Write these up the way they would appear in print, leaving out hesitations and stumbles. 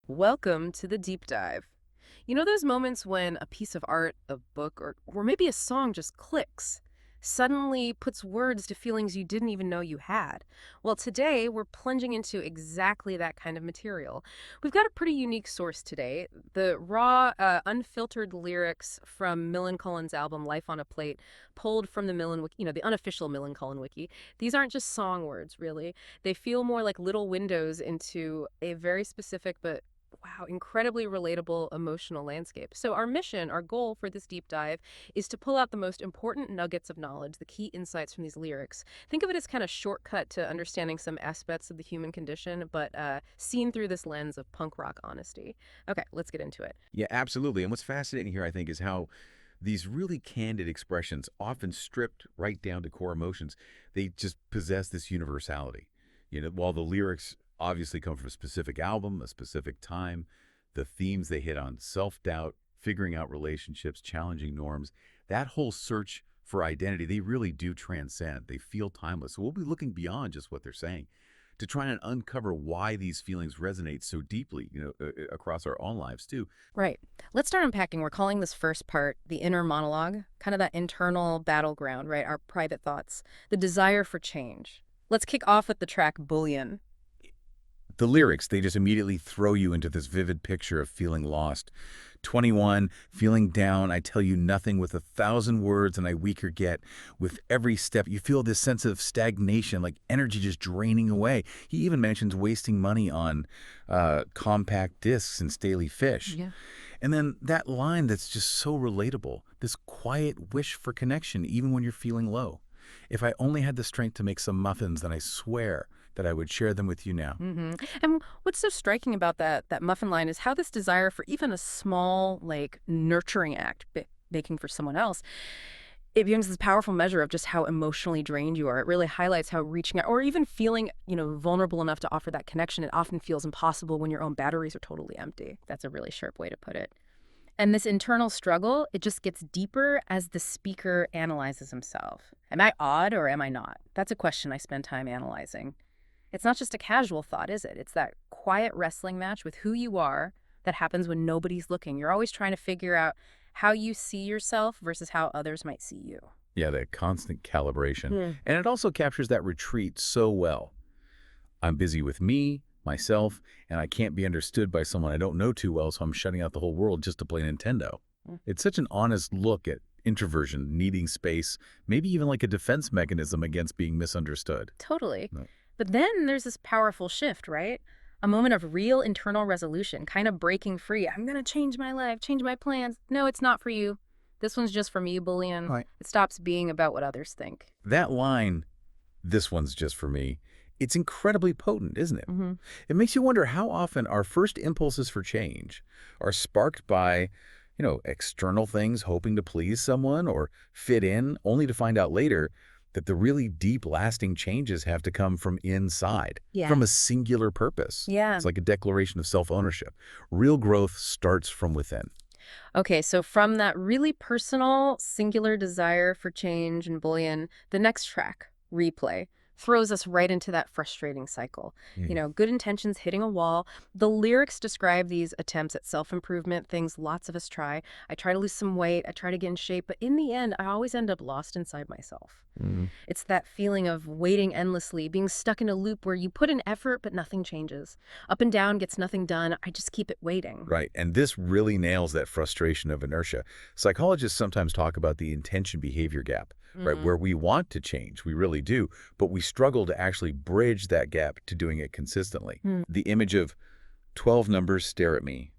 Welcome to the deep dive. You know those moments when a piece of art, a book, or maybe a song just clicks, suddenly puts words to feelings you didn't even know you had? Well, today we're plunging into exactly that kind of material. We've got a pretty unique source today, the raw, unfiltered lyrics from Millencolin's album Life on a Plate, pulled from the Millen, the unofficial Millencolin wiki. These aren't just song words, really. They feel more like little windows into a very specific but wow, incredibly relatable emotional landscape. So, our mission, our goal for this deep dive is to pull out the most important nuggets of knowledge, the key insights from these lyrics. Think of it as kind of shortcut to understanding some aspects of the human condition, but seen through this lens of punk rock honesty. Okay, let's get into it. Yeah, absolutely. And what's fascinating here, I think, is how these really candid expressions, often stripped right down to core emotions, they just possess this universality. While the lyrics obviously come from a specific album, a specific time, the themes they hit on, self-doubt, figuring out relationships, challenging norms, that whole search for identity, they really do transcend. They feel timeless. So we'll be looking beyond just what they're saying to try and uncover why these feelings resonate so deeply, across our own lives too. Right. Let's start unpacking. We're calling this first part the inner monologue, kind of that internal battleground, right? Our private thoughts, the desire for change. Let's kick off with the track Bullion. The lyrics, they just immediately throw you into this vivid picture of feeling lost. 21, feeling down, I tell you nothing with 1,000 words and I weaker get. With every step, you feel this sense of stagnation, like energy just draining away. He even mentions wasting money on compact discs and Staley fish. Yeah. And then that line that's just so relatable, this quiet wish for connection, even when you're feeling low. If I only had the strength to make some muffins, then I swear that I would share them with you now. And what's so striking about that muffin line is how this desire for even a small, like, nurturing act, baking for someone else, it becomes this powerful measure of just how emotionally drained you are. It really highlights how reaching out, or even feeling, vulnerable enough to offer that connection, it often feels impossible when your own batteries are totally empty. That's a really sharp way to put it. And this internal struggle, it just gets deeper as the speaker analyzes himself. Am I odd or am I not? That's a question I spend time analyzing. It's not just a casual thought, is it? It's that quiet wrestling match with who you are that happens when nobody's looking. You're always trying to figure out how you see yourself versus how others might see you. Yeah, that constant calibration. Hmm. And it also captures that retreat so well. I'm busy with me, myself, and I can't be understood by someone I don't know too well, so I'm shutting out the whole world just to play Nintendo. Mm. It's such an honest look at introversion, needing space, maybe even like a defense mechanism against being misunderstood. Totally. Right. But then there's this powerful shift, right? A moment of real internal resolution, kind of breaking free. I'm going to change my life, change my plans. No, it's not for you. This one's just for me, Bullion. Right. It stops being about what others think. That line, this one's just for me, it's incredibly potent, isn't it? Hmm. It makes you wonder how often our first impulses for change are sparked by, external things, hoping to please someone or fit in, only to find out later that the really deep, lasting changes have to come from inside, Yeah. from a singular purpose. Yeah. It's like a declaration of self-ownership. Real growth starts from within. Okay, so from that really personal, singular desire for change and Bullion, the next track, Replay, throws us right into that frustrating cycle. Good intentions hitting a wall. The lyrics describe these attempts at self-improvement, things lots of us try. I try to lose some weight, I try to get in shape, but in the end, I always end up lost inside myself. Mhm. It's that feeling of waiting endlessly, being stuck in a loop where you put in effort, but nothing changes. Up and down gets nothing done. I just keep it waiting. Right. And this really nails that frustration of inertia. Psychologists sometimes talk about the intention behavior gap, right? Mm. Where we want to change, we really do, but we struggle to actually bridge that gap to doing it consistently. Hmm. The image of 12 numbers stare at me.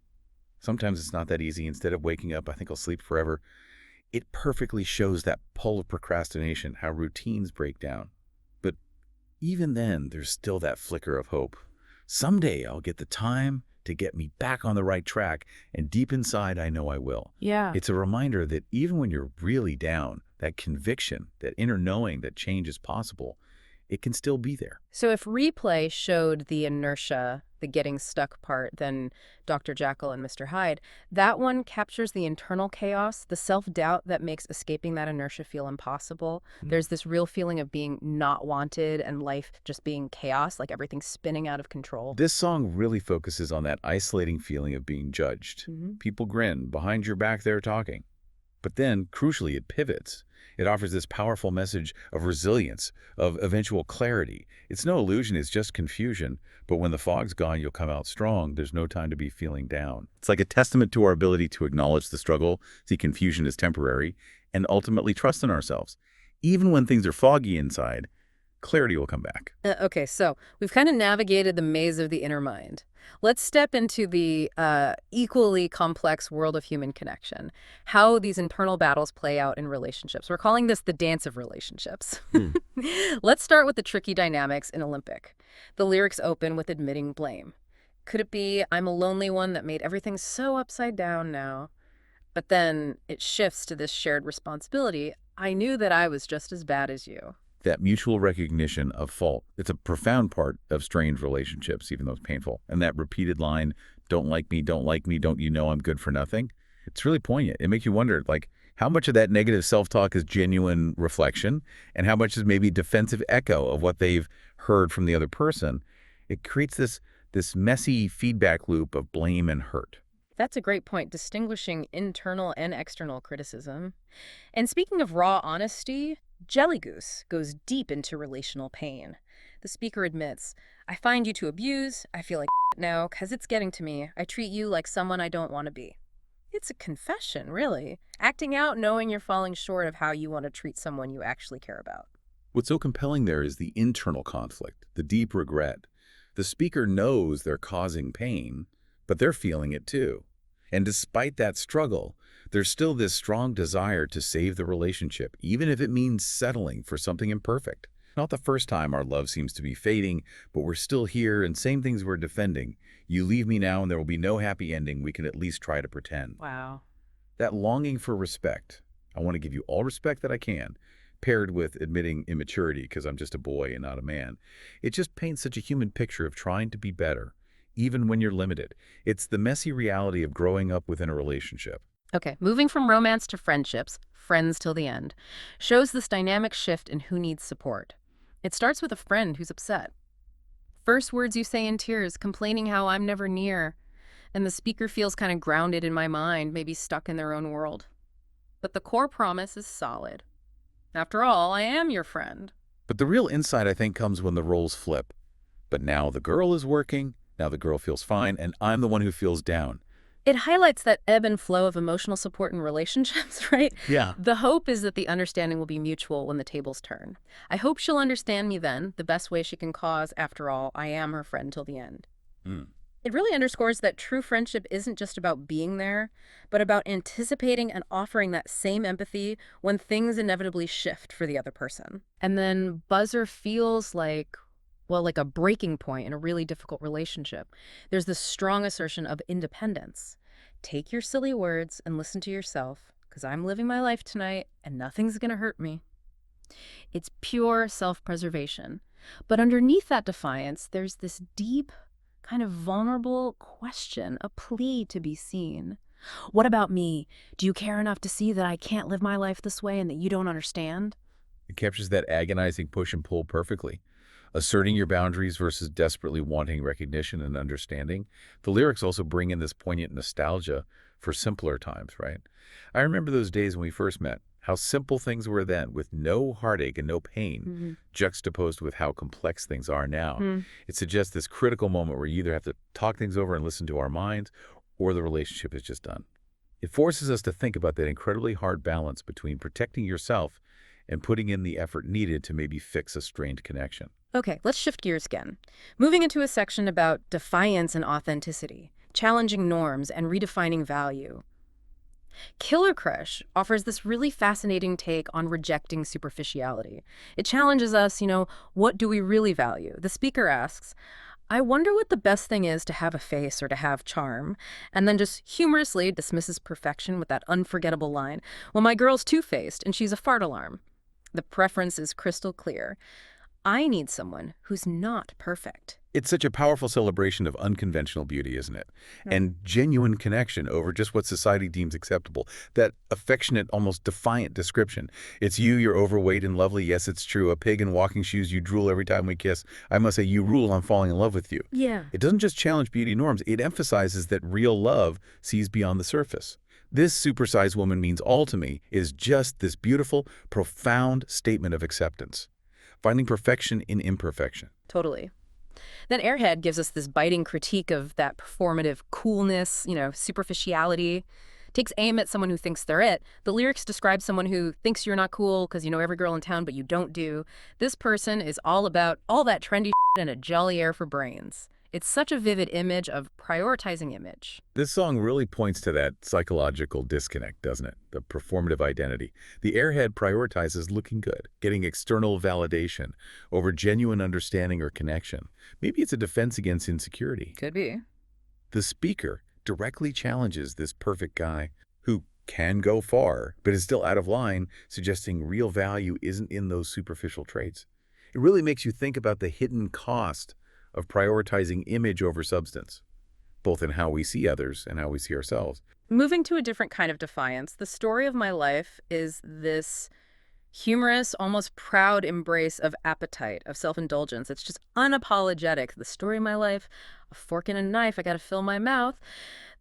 Sometimes it's not that easy. Instead of waking up, I think I'll sleep forever. It perfectly shows that pull of procrastination, how routines break down. But even then, there's still that flicker of hope. Someday I'll get the time to get me back on the right track, and deep inside, I know I will. Yeah. It's a reminder that even when you're really down, that conviction, that inner knowing that change is possible, it can still be there. So if Replay showed the inertia, the getting stuck part than Dr. Jekyll and Mr. Hyde. That one captures the internal chaos, the self-doubt that makes escaping that inertia feel impossible. There's this real feeling of being not wanted and life just being chaos, like everything's spinning out of control. This song really focuses on that isolating feeling of being judged. Mhm. People grin, behind your back they're talking. But then, crucially, it pivots. It offers this powerful message of resilience, of eventual clarity. It's no illusion, it's just confusion. But when the fog's gone, you'll come out strong. There's no time to be feeling down. It's like a testament to our ability to acknowledge the struggle, see confusion is temporary, and ultimately trust in ourselves. Even when things are foggy inside, clarity will come back. Okay, so we've kind of navigated the maze of the inner mind. Let's step into the equally complex world of human connection, how these internal battles play out in relationships. We're calling this the dance of relationships. Hmm. Let's start with the tricky dynamics in Olympic. The lyrics open with admitting blame. Could it be, I'm a lonely one that made everything so upside down now? But then it shifts to this shared responsibility. I knew that I was just as bad as you. That mutual recognition of fault. It's a profound part of strained relationships, even though it's painful. And that repeated line, don't like me, don't you know I'm good for nothing? It's really poignant. It makes you wonder, like, how much of that negative self-talk is genuine reflection and how much is maybe defensive echo of what they've heard from the other person. It creates this messy feedback loop of blame and hurt. That's a great point, distinguishing internal and external criticism. And speaking of raw honesty, Jellygoose goes deep into relational pain. The speaker admits, I find you to abuse, I feel like now, 'cause it's getting to me. I treat you like someone I don't want to be. It's a confession, really. Acting out knowing you're falling short of how you want to treat someone you actually care about. What's so compelling there is the internal conflict, the deep regret. The speaker knows they're causing pain, but they're feeling it too. And despite that struggle, there's still this strong desire to save the relationship, even if it means settling for something imperfect. Not the first time our love seems to be fading, but we're still here and same things we're defending. You leave me now and there will be no happy ending. We can at least try to pretend. Wow. That longing for respect, I want to give you all respect that I can, paired with admitting immaturity because I'm just a boy and not a man. It just paints such a human picture of trying to be better, even when you're limited. It's the messy reality of growing up within a relationship. Okay, moving from romance to friendships, friends till the end, shows this dynamic shift in who needs support. It starts with a friend who's upset. First words you say in tears, complaining how I'm never near, and the speaker feels kind of grounded in my mind, maybe stuck in their own world. But the core promise is solid. After all, I am your friend. But the real insight, I think, comes when the roles flip. But now the girl is working, now the girl feels fine, and I'm the one who feels down. It highlights that ebb and flow of emotional support in relationships, right? Yeah. The hope is that the understanding will be mutual when the tables turn. I hope she'll understand me then, the best way she can cause. After all, I am her friend till the end. Mm. It really underscores that true friendship isn't just about being there, but about anticipating and offering that same empathy when things inevitably shift for the other person. And then Buzzer feels like, well, like a breaking point in a really difficult relationship. There's this strong assertion of independence. Take your silly words and listen to yourself, because I'm living my life tonight and nothing's going to hurt me. It's pure self-preservation. But underneath that defiance, there's this deep, kind of vulnerable question, a plea to be seen. What about me? Do you care enough to see that I can't live my life this way and that you don't understand? It captures that agonizing push and pull perfectly. Asserting your boundaries versus desperately wanting recognition and understanding. The lyrics also bring in this poignant nostalgia for simpler times, right? I remember those days when we first met, how simple things were then, with no heartache and no pain, juxtaposed with how complex things are now. It suggests this critical moment where you either have to talk things over and listen to our minds, or the relationship is just done. It forces us to think about that incredibly hard balance between protecting yourself and putting in the effort needed to maybe fix a strained connection. Okay, let's shift gears again. Moving into a section about defiance and authenticity, challenging norms and redefining value. Killer Crush offers this really fascinating take on rejecting superficiality. It challenges us, what do we really value? The speaker asks, I wonder what the best thing is to have a face or to have charm, and then just humorously dismisses perfection with that unforgettable line, well, my girl's two-faced and she's a fart alarm. The preference is crystal clear. I need someone who's not perfect. It's such a powerful celebration of unconventional beauty, isn't it? Hmm. And genuine connection over just what society deems acceptable. That affectionate, almost defiant description. It's you, you're overweight and lovely. Yes, it's true. A pig in walking shoes, you drool every time we kiss. I must say, you rule, I'm falling in love with you. Yeah. It doesn't just challenge beauty norms, it emphasizes that real love sees beyond the surface. This supersized woman means all to me is just this beautiful, profound statement of acceptance. Finding perfection in imperfection. Totally. Then Airhead gives us this biting critique of that performative coolness, superficiality. Takes aim at someone who thinks they're it. The lyrics describe someone who thinks you're not cool because you know every girl in town, but you don't do. This person is all about all that trendy shit and a jolly air for brains. It's such a vivid image of prioritizing image. This song really points to that psychological disconnect, doesn't it? The performative identity. The airhead prioritizes looking good, getting external validation over genuine understanding or connection. Maybe it's a defense against insecurity. Could be. The speaker directly challenges this perfect guy who can go far, but is still out of line, suggesting real value isn't in those superficial traits. It really makes you think about the hidden cost of prioritizing image over substance, both in how we see others and how we see ourselves. Moving to a different kind of defiance, the story of my life is this humorous, almost proud embrace of appetite, of self-indulgence. It's just unapologetic. The story of my life, a fork and a knife, I gotta fill my mouth.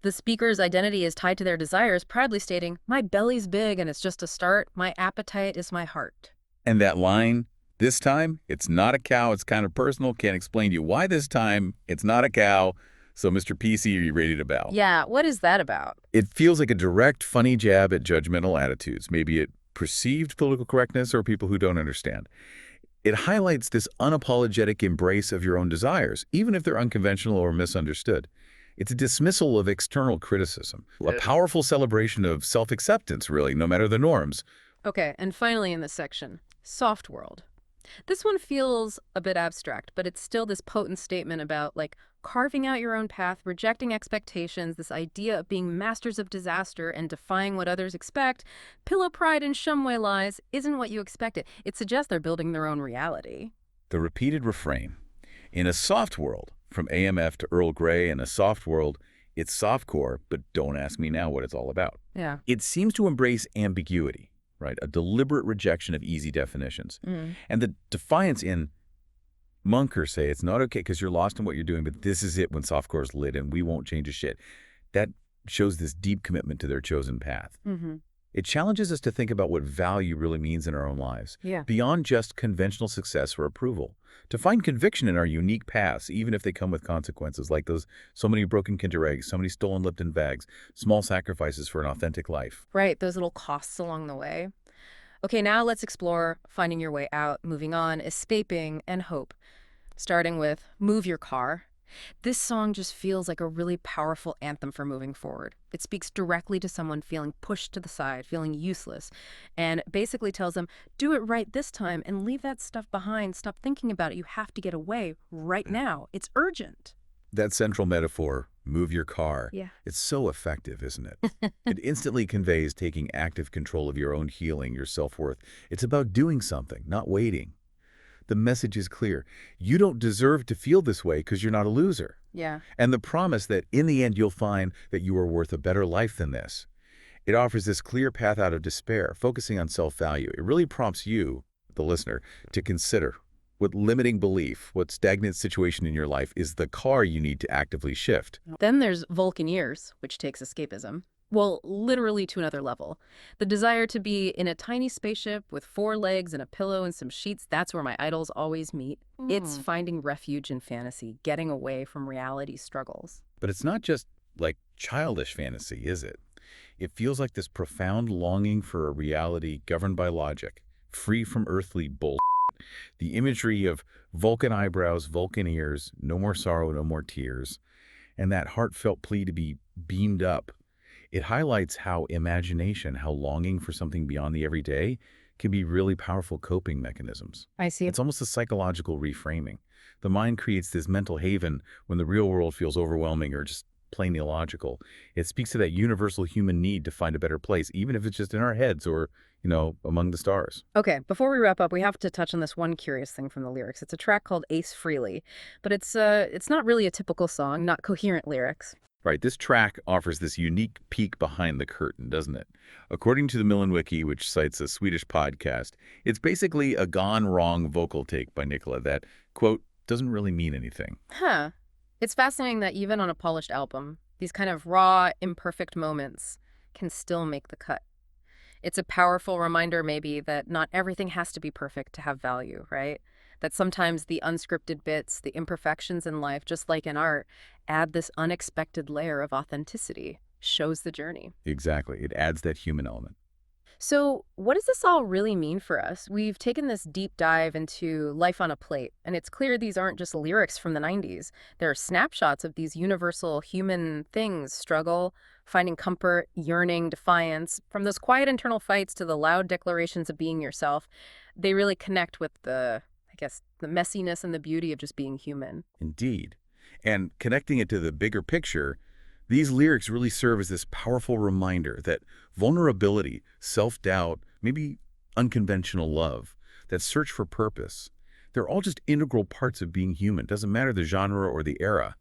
The speaker's identity is tied to their desires, proudly stating, my belly's big and it's just a start. My appetite is my heart. And that line, this time, it's not a cow, it's kind of personal, can't explain to you why this time it's not a cow. So, Mr. PC, are you ready to bow? Yeah, what is that about? It feels like a direct, funny jab at judgmental attitudes, maybe at perceived political correctness or people who don't understand. It highlights this unapologetic embrace of your own desires, even if they're unconventional or misunderstood. It's a dismissal of external criticism, a powerful celebration of self-acceptance, really, no matter the norms. Okay, and finally in this section, soft world. This one feels a bit abstract, but it's still this potent statement about, like, carving out your own path, rejecting expectations, this idea of being masters of disaster and defying what others expect. Pillow pride and shumway lies isn't what you expected. It suggests they're building their own reality. The repeated refrain. In a soft world, from AMF to Earl Grey, in a soft world, it's softcore, but don't ask me now what it's all about. Yeah. It seems to embrace ambiguity, right? A deliberate rejection of easy definitions. And the defiance in Munkers say it's not okay because you're lost in what you're doing, but this is it when softcore's lit and we won't change a shit. That shows this deep commitment to their chosen path. It challenges us to think about what value really means in our own lives, Yeah. beyond just conventional success or approval. To find conviction in our unique paths, even if they come with consequences, like those so many broken Kinder eggs, so many stolen Lipton bags, small sacrifices for an authentic life. Right, those little costs along the way. Okay, now let's explore finding your way out, moving on, escaping, and hope. Starting with Move Your Car. This song just feels like a really powerful anthem for moving forward. It speaks directly to someone feeling pushed to the side, feeling useless, and basically tells them, do it right this time and leave that stuff behind. Stop thinking about it. You have to get away right now. It's urgent. That central metaphor, move your car, Yeah. it's so effective, isn't it? It instantly conveys taking active control of your own healing, your self-worth. It's about doing something, not waiting. The message is clear. You don't deserve to feel this way because you're not a loser. Yeah. And the promise that in the end you'll find that you are worth a better life than this. It offers this clear path out of despair, focusing on self-value. It really prompts you, the listener, to consider what limiting belief, what stagnant situation in your life is the car you need to actively shift. Then there's Vulcaneers, which takes escapism. Well, literally to another level. The desire to be in a tiny spaceship with 4 legs and a pillow and some sheets, that's where my idols always meet. It's finding refuge in fantasy, getting away from reality struggles. But it's not just like childish fantasy, is it? It feels like this profound longing for a reality governed by logic, free from earthly bull. The imagery of Vulcan eyebrows, Vulcan ears, no more sorrow, no more tears, and that heartfelt plea to be beamed up. It highlights how imagination, how longing for something beyond the everyday can be really powerful coping mechanisms. I see. It's almost a psychological reframing. The mind creates this mental haven when the real world feels overwhelming or just plain illogical. It speaks to that universal human need to find a better place, even if it's just in our heads or among the stars. Okay, before we wrap up, we have to touch on this one curious thing from the lyrics. It's a track called Ace Freely, but it's not really a typical song, not coherent lyrics. Right, this track offers this unique peek behind the curtain, doesn't it? According to the Millenwiki, which cites a Swedish podcast, it's basically a gone wrong vocal take by Nicola that, quote, doesn't really mean anything. Huh. It's fascinating that even on a polished album, these kind of raw, imperfect moments can still make the cut. It's a powerful reminder, maybe, that not everything has to be perfect to have value, right? That sometimes the unscripted bits, the imperfections in life, just like in art, add this unexpected layer of authenticity, shows the journey. Exactly. It adds that human element. So, what does this all really mean for us? We've taken this deep dive into life on a plate, and it's clear these aren't just lyrics from the 90s. They're snapshots of these universal human things: struggle, finding comfort, yearning, defiance. From those quiet internal fights to the loud declarations of being yourself, they really connect with I guess, the messiness and the beauty of just being human. Indeed. And connecting it to the bigger picture, these lyrics really serve as this powerful reminder that vulnerability, self-doubt, maybe unconventional love, that search for purpose, they're all just integral parts of being human. Doesn't matter the genre or the era.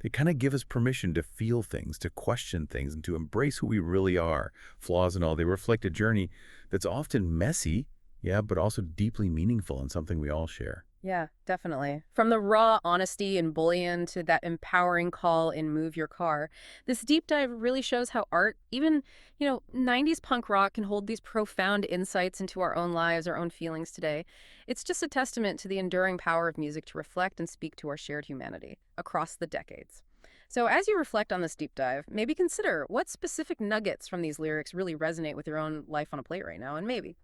They kind of give us permission to feel things, to question things, and to embrace who we really are, flaws and all. They reflect a journey that's often messy, yeah, but also deeply meaningful and something we all share. Yeah, definitely. From the raw honesty in Bullion to that empowering call in Move Your Car, this deep dive really shows how art, even, 90s punk rock can hold these profound insights into our own lives, our own feelings today. It's just a testament to the enduring power of music to reflect and speak to our shared humanity across the decades. So as you reflect on this deep dive, maybe consider what specific nuggets from these lyrics really resonate with your own life on a plate right now, and maybe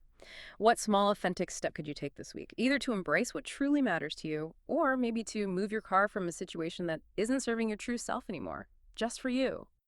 what small, authentic step could you take this week, either to embrace what truly matters to you, or maybe to move your car from a situation that isn't serving your true self anymore, just for you?